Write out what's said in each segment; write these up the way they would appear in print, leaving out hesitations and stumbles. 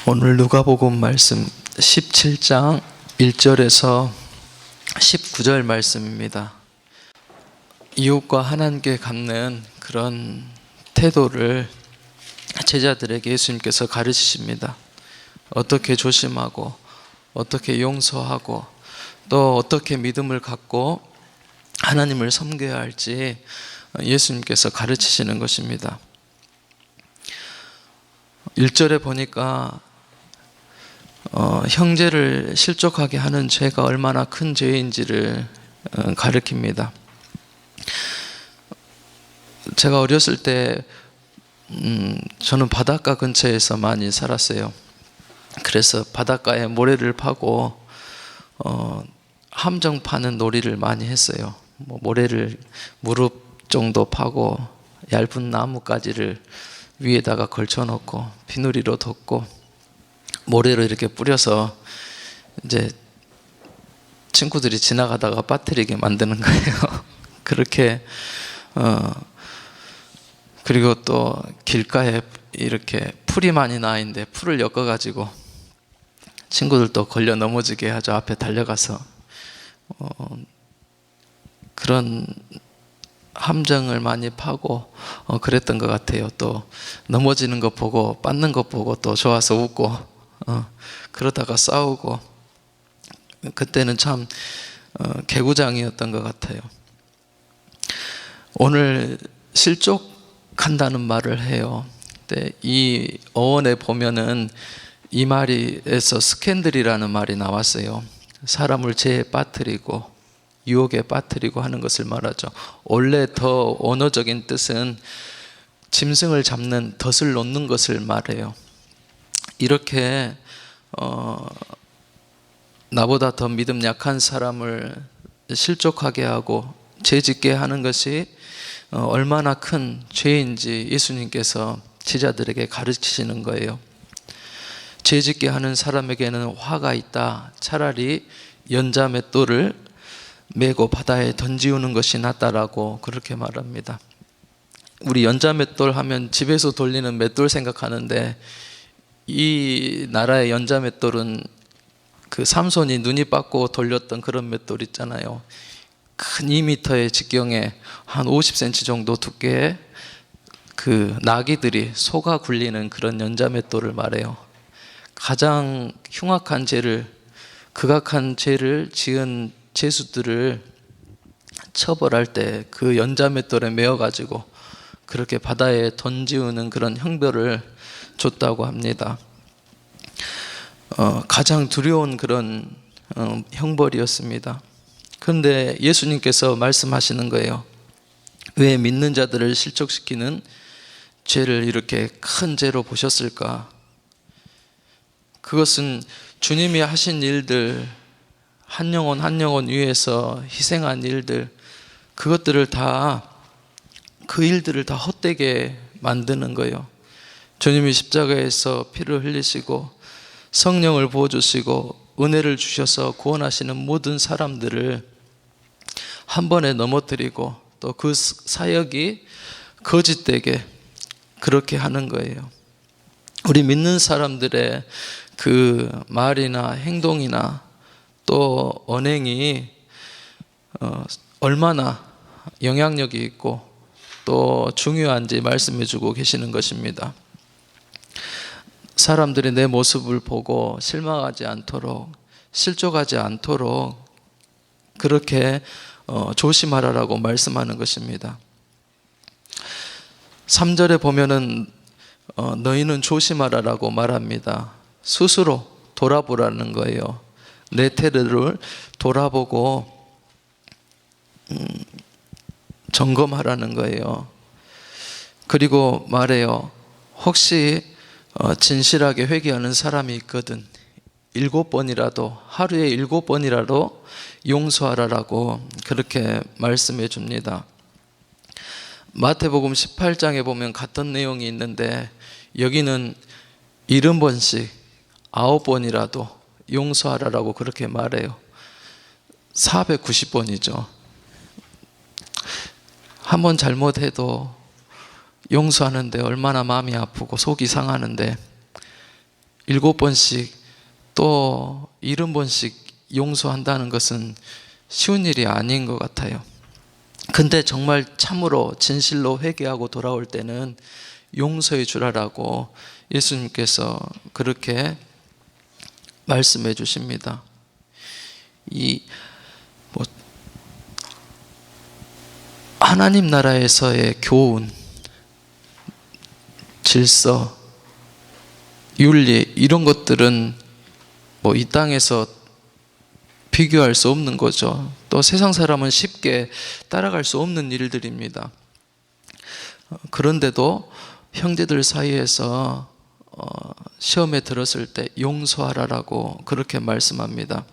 오늘 누가복음 말씀 17장 1절에서 19절 말씀입니다. 이웃과 하나님께 갚는 그런 태도를 제자들에게 예수님께서 가르치십니다. 어떻게 조심하고 어떻게 용서하고 또 어떻게 믿음을 갖고 하나님을 섬겨야 할지 예수님께서 가르치시는 것입니다. 1절에 보니까 형제를 실족하게 하는 죄가 얼마나 큰 죄인지를 가르칩니다. 제가 어렸을 때 저는 바닷가 근처에서 많이 살았어요. 그래서 바닷가에 모래를 파고 함정 파는 놀이를 많이 했어요. 모래를 무릎 정도 파고 얇은 나뭇가지를 위에다가 걸쳐놓고 비누리로 덮고 모래로 이렇게 뿌려서 이제 친구들이 지나가다가 빠뜨리게 만드는 거예요. 그렇게 그리고 또 길가에 이렇게 풀이 많이 나 있는데 풀을 엮어가지고 친구들도 걸려 넘어지게 하죠. 앞에 달려가서 그런 함정을 많이 파고 그랬던 것 같아요. 또 넘어지는 거 보고 빠는 거 보고 또 좋아서 웃고 그러다가 싸우고 그때는 참 개구장이었던 것 같아요. 오늘 실족한다는 말을 해요. 근데 이 어원에 보면은 이 말에서 스캔들이라는 말이 나왔어요. 사람을 죄에 빠뜨리고 유혹에 빠뜨리고 하는 것을 말하죠. 원래 더 언어적인 뜻은 짐승을 잡는 덫을 놓는 것을 말해요. 이렇게 나보다 더 믿음 약한 사람을 실족하게 하고 죄짓게 하는 것이 얼마나 큰 죄인지 예수님께서 제자들에게 가르치시는 거예요. 죄짓게 하는 사람에게는 화가 있다. 차라리 연자맷돌을 메고 바다에 던지우는 것이 낫다라고 그렇게 말합니다. 우리 연자맷돌 하면 집에서 돌리는 맷돌 생각하는데 이 나라의 연자맷돌은 그 삼손이 눈이 빠고 돌렸던 그런 맷돌 있잖아요. 큰 2m의 직경에 한 50cm 정도 두께의 그 나귀들이 소가 굴리는 그런 연자맷돌을 말해요. 가장 흉악한 죄를, 극악한 죄를 지은 죄수들을 처벌할 때 그 연자맷돌에 메어가지고 그렇게 바다에 던지우는 그런 형벌을 줬다고 합니다. 가장 두려운 그런 형벌이었습니다. 그런데 예수님께서 말씀하시는 거예요. 왜 믿는 자들을 실족시키는 죄를 이렇게 큰 죄로 보셨을까? 그것은 주님이 하신 일들, 한 영혼 한 영혼 위해서 희생한 일들, 그것들을 다, 그 일들을 다 헛되게 만드는 거예요. 주님이 십자가에서 피를 흘리시고 성령을 부어주시고 은혜를 주셔서 구원하시는 모든 사람들을 한 번에 넘어뜨리고 또 그 사역이 거짓되게 그렇게 하는 거예요. 우리 믿는 사람들의 그 말이나 행동이나 또 언행이 얼마나 영향력이 있고 또 중요한지 말씀해 주고 계시는 것입니다. 사람들이 내 모습을 보고 실망하지 않도록, 실족하지 않도록 그렇게 조심하라라고 말씀하는 것입니다. 3절에 보면은 너희는 조심하라라고 말합니다. 스스로 돌아보라는 거예요. 내 태도를 돌아보고 점검하라는 거예요. 그리고 말해요. 혹시 진실하게 회개하는 사람이 있거든 7번이라도, 하루에 7번이라도 용서하라라고 그렇게 말씀해 줍니다. 마태복음 18장에 보면 같은 내용이 있는데 여기는 70번씩 9번이라도 용서하라라고 그렇게 말해요. 490번이죠. 한 번 잘못해도 용서하는데 얼마나 마음이 아프고 속이 상하는데 7번씩 또 70번씩 용서한다는 것은 쉬운 일이 아닌 것 같아요. 근데 정말 참으로 진실로 회개하고 돌아올 때는 용서해 주라라고 예수님께서 그렇게 말씀해 주십니다. 하나님 나라에서의 교훈, 질서, 윤리 이런 것들은 이 땅에서 비교할 수 없는 거죠. 또 세상 사람은 쉽게 따라갈 수 없는 일들입니다. 그런데도 형제들 사이에서 시험에 들었을 때 용서하라라고 그렇게 말씀합니다.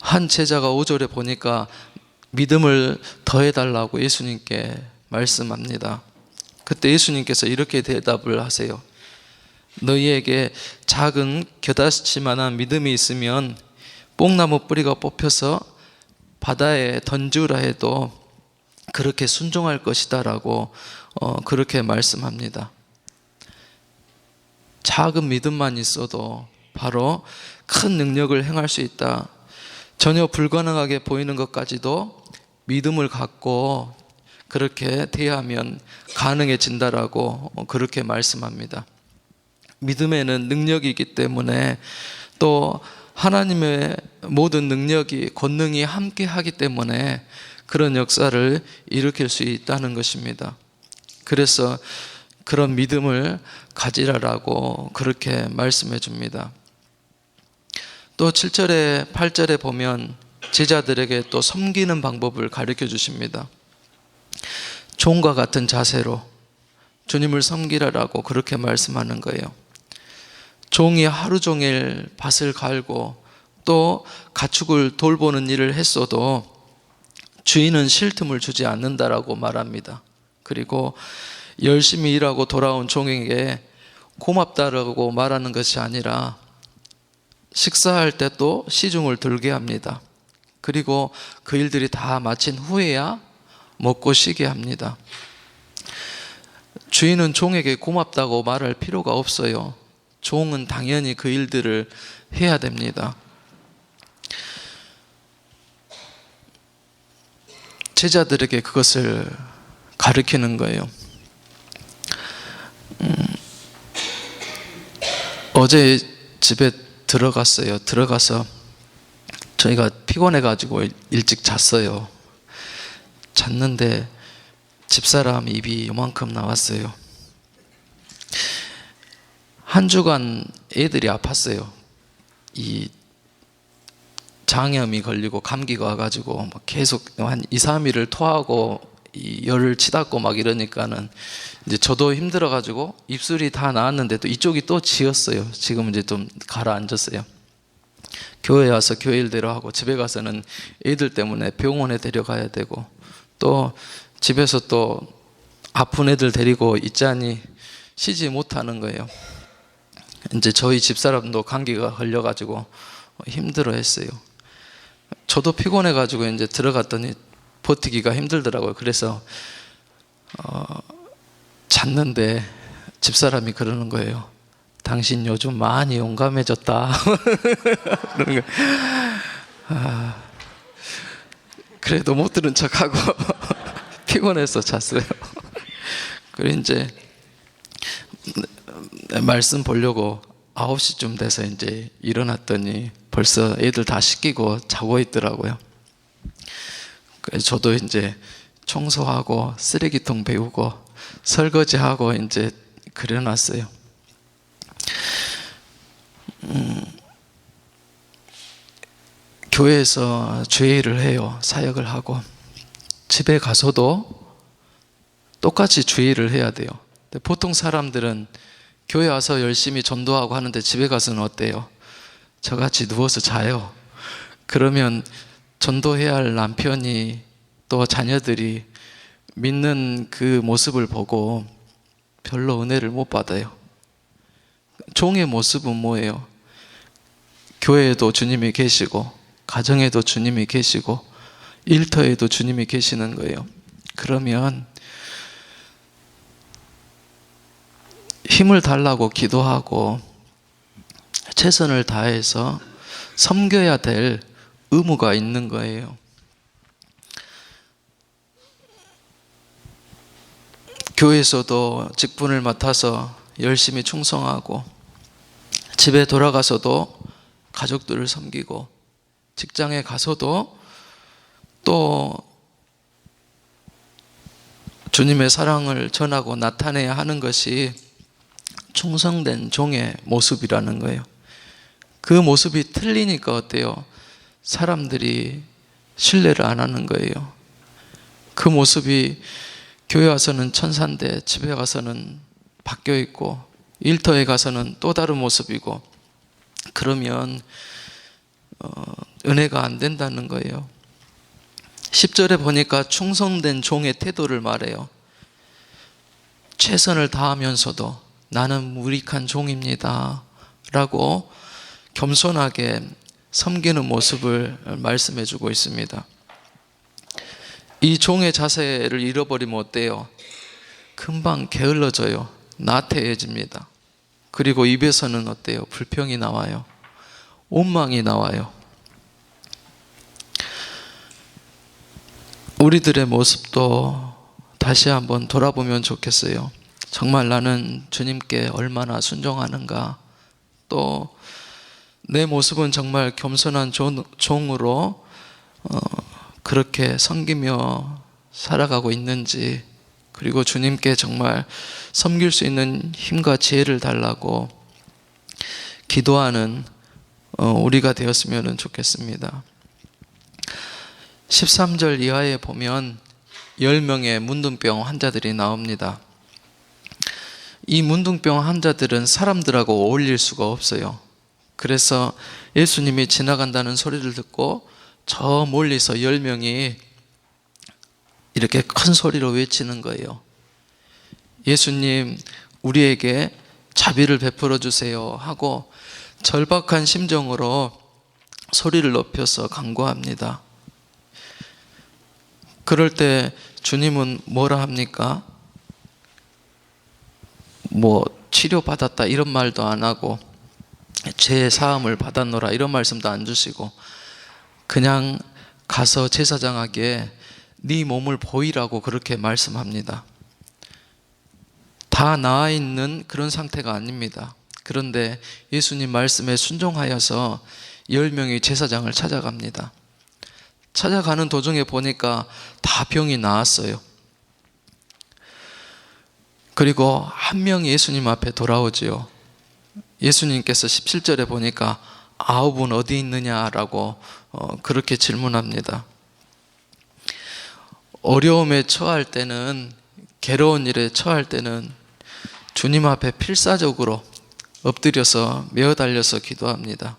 한 제자가 5절에 보니까 믿음을 더해달라고 예수님께 말씀합니다. 그때 예수님께서 이렇게 대답을 하세요. 너희에게 작은 겨자씨만한 믿음이 있으면 뽕나무 뿌리가 뽑혀서 바다에 던지라 해도 그렇게 순종할 것이다 라고 그렇게 말씀합니다. 작은 믿음만 있어도 바로 큰 능력을 행할 수 있다. 전혀 불가능하게 보이는 것까지도 믿음을 갖고 그렇게 대하면 가능해진다라고 그렇게 말씀합니다. 믿음에는 능력이 있기 때문에 또 하나님의 모든 능력이 권능이 함께 하기 때문에 그런 역사를 일으킬 수 있다는 것입니다. 그래서 그런 믿음을 가지라라고 그렇게 말씀해 줍니다. 또 7절에 8절에 보면 제자들에게 또 섬기는 방법을 가르쳐 주십니다. 종과 같은 자세로 주님을 섬기라라고 그렇게 말씀하는 거예요. 종이 하루 종일 밭을 갈고 또 가축을 돌보는 일을 했어도 주인은 쉴 틈을 주지 않는다라고 말합니다. 그리고 열심히 일하고 돌아온 종에게 고맙다라고 말하는 것이 아니라 식사할 때 또 시중을 들게 합니다. 그리고 그 일들이 다 마친 후에야 먹고 쉬게 합니다. 주인은 종에게 고맙다고 말할 필요가 없어요. 종은 당연히 그 일들을 해야 됩니다. 제자들에게 그것을 가르치는 거예요. 어제 집에 들어갔어요. 들어가서 저희가 피곤해가지고 일찍 잤어요. 잤는데 집사람 입이 요만큼 나왔어요. 한 주간 애들이 아팠어요. 이 장염이 걸리고 감기가 와가지고 계속 한 2, 3일을 토하고 이 열을 치닫고 막 이러니까는 이제 저도 힘들어가지고 입술이 다 나왔는데 또 이쪽이 또 지었어요. 지금 이제 좀 가라앉았어요. 교회 와서 교회 일대로 하고 집에 가서는 애들 때문에 병원에 데려가야 되고 또 집에서 또 아픈 애들 데리고 있자니 쉬지 못하는 거예요. 이제 저희 집사람도 감기가 걸려가지고 힘들어 했어요. 저도 피곤해가지고 이제 들어갔더니 버티기가 힘들더라고요. 그래서 잤는데 집사람이 그러는 거예요. 당신 요즘 많이 용감해졌다. 그러는 거예요. 그래도 못 들은 척하고 피곤해서 잤어요. 그리고 이제 말씀 보려고 9시쯤 돼서 이제 일어났더니 벌써 애들 다 씻기고 자고 있더라고요. 그래서 저도 이제 청소하고 쓰레기통 배우고 설거지하고 이제 그려놨어요. 교회에서 주일을 해요. 사역을 하고 집에 가서도 똑같이 주일을 해야 돼요. 근데 보통 사람들은 교회 와서 열심히 전도하고 하는데 집에 가서는 어때요? 저같이 누워서 자요. 그러면 전도해야 할 남편이 또 자녀들이 믿는 그 모습을 보고 별로 은혜를 못 받아요. 종의 모습은 뭐예요? 교회에도 주님이 계시고 가정에도 주님이 계시고 일터에도 주님이 계시는 거예요. 그러면 힘을 달라고 기도하고 최선을 다해서 섬겨야 될 의무가 있는 거예요. 교회에서도 직분을 맡아서 열심히 충성하고, 집에 돌아가서도 가족들을 섬기고, 직장에 가서도 또 주님의 사랑을 전하고 나타내야 하는 것이 충성된 종의 모습이라는 거예요. 그 모습이 틀리니까 어때요? 사람들이 신뢰를 안 하는 거예요. 그 모습이 교회 와서는 천사인데 집에 가서는 바뀌어 있고, 일터에 가서는 또 다른 모습이고, 그러면 은혜가 안 된다는 거예요. 10절에 보니까 충성된 종의 태도를 말해요. 최선을 다하면서도 나는 무익한 종입니다 라고 겸손하게 섬기는 모습을 말씀해 주고 있습니다. 이 종의 자세를 잃어버리면 어때요? 금방 게을러져요. 나태해집니다. 그리고 입에서는 어때요? 불평이 나와요. 원망이 나와요. 우리들의 모습도 다시 한번 돌아보면 좋겠어요. 정말 나는 주님께 얼마나 순종하는가, 또 내 모습은 정말 겸손한 종으로 그렇게 섬기며 살아가고 있는지, 그리고 주님께 정말 섬길 수 있는 힘과 지혜를 달라고 기도하는 우리가 되었으면 좋겠습니다. 13절 이하에 보면 10명의 문둥병 환자들이 나옵니다. 이 문둥병 환자들은 사람들하고 어울릴 수가 없어요. 그래서 예수님이 지나간다는 소리를 듣고 저 멀리서 10명이 이렇게 큰 소리로 외치는 거예요. 예수님, 우리에게 자비를 베풀어 주세요 하고 절박한 심정으로 소리를 높여서 간구합니다. 그럴 때 주님은 뭐라 합니까? 치료받았다 이런 말도 안 하고, 죄 사함을 받았노라 이런 말씀도 안 주시고, 그냥 가서 제사장에게 네 몸을 보이라고 그렇게 말씀합니다. 다 나아 있는 그런 상태가 아닙니다. 그런데 예수님 말씀에 순종하여서 10명이 제사장을 찾아갑니다. 찾아가는 도중에 보니까 다 병이 나았어요. 그리고 한 명이 예수님 앞에 돌아오지요. 예수님께서 17절에 보니까 9은 어디 있느냐라고 그렇게 질문합니다. 어려움에 처할 때는, 괴로운 일에 처할 때는 주님 앞에 필사적으로 엎드려서 메어 달려서 기도합니다.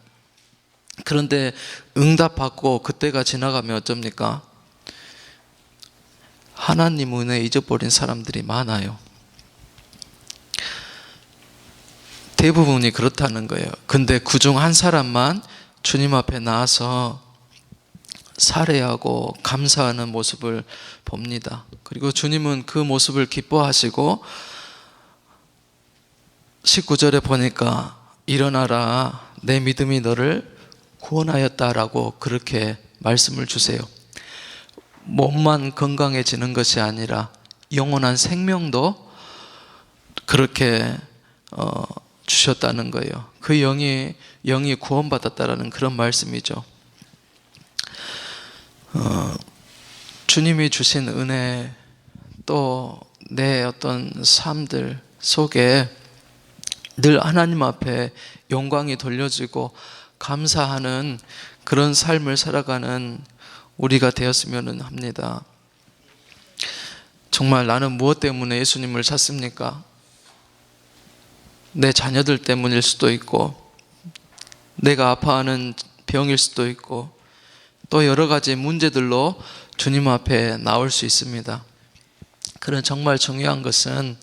그런데 응답받고 그때가 지나가면 어쩝니까? 하나님 은혜 잊어버린 사람들이 많아요. 대부분이 그렇다는 거예요. 근데 그중 한 사람만 주님 앞에 나와서 살해하고 감사하는 모습을 봅니다. 그리고 주님은 그 모습을 기뻐하시고 19절에 보니까 일어나라, 내 믿음이 너를 구원하였다라고 그렇게 말씀을 주세요. 몸만 건강해지는 것이 아니라 영원한 생명도 그렇게 주셨다는 거예요. 그 영이 구원받았다라는 그런 말씀이죠. 주님이 주신 은혜, 또 내 어떤 삶들 속에 늘 하나님 앞에 영광이 돌려지고 감사하는 그런 삶을 살아가는 우리가 되었으면 합니다. 정말 나는 무엇 때문에 예수님을 찾습니까? 내 자녀들 때문일 수도 있고, 내가 아파하는 병일 수도 있고, 또 여러 가지 문제들로 주님 앞에 나올 수 있습니다. 그런 정말 중요한 것은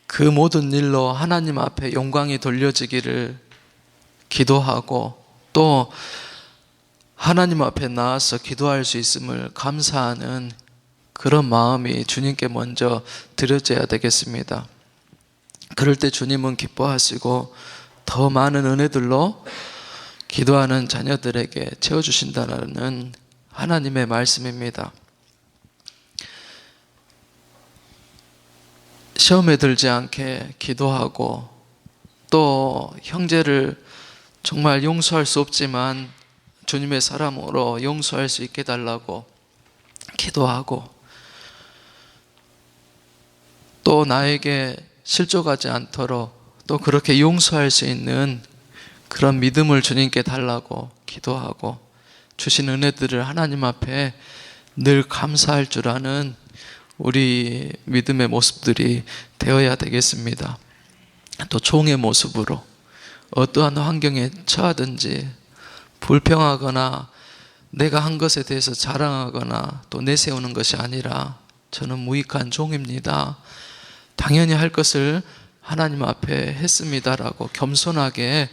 그 모든 일로 하나님 앞에 영광이 돌려지기를 기도하고, 또 하나님 앞에 나와서 기도할 수 있음을 감사하는 그런 마음이 주님께 먼저 드려져야 되겠습니다. 그럴 때 주님은 기뻐하시고 더 많은 은혜들로 기도하는 자녀들에게 채워주신다는 하나님의 말씀입니다. 시험에 들지 않게 기도하고, 또 형제를 정말 용서할 수 없지만 주님의 사람으로 용서할 수 있게 달라고 기도하고, 또 나에게 실족하지 않도록 또 그렇게 용서할 수 있는 그런 믿음을 주님께 달라고 기도하고, 주신 은혜들을 하나님 앞에 늘 감사할 줄 아는 우리 믿음의 모습들이 되어야 되겠습니다. 또 종의 모습으로 어떠한 환경에 처하든지 불평하거나 내가 한 것에 대해서 자랑하거나 또 내세우는 것이 아니라, 저는 무익한 종입니다, 당연히 할 것을 하나님 앞에 했습니다라고 겸손하게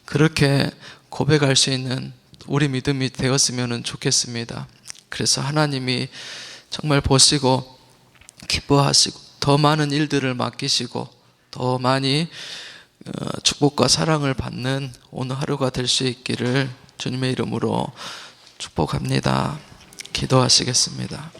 그렇게 고백할 수 있는 우리 믿음이 되었으면 좋겠습니다. 그래서 하나님이 정말 보시고 기뻐하시고 더 많은 일들을 맡기시고 더 많이 축복과 사랑을 받는 오늘 하루가 될 수 있기를 주님의 이름으로 축복합니다. 기도하시겠습니다.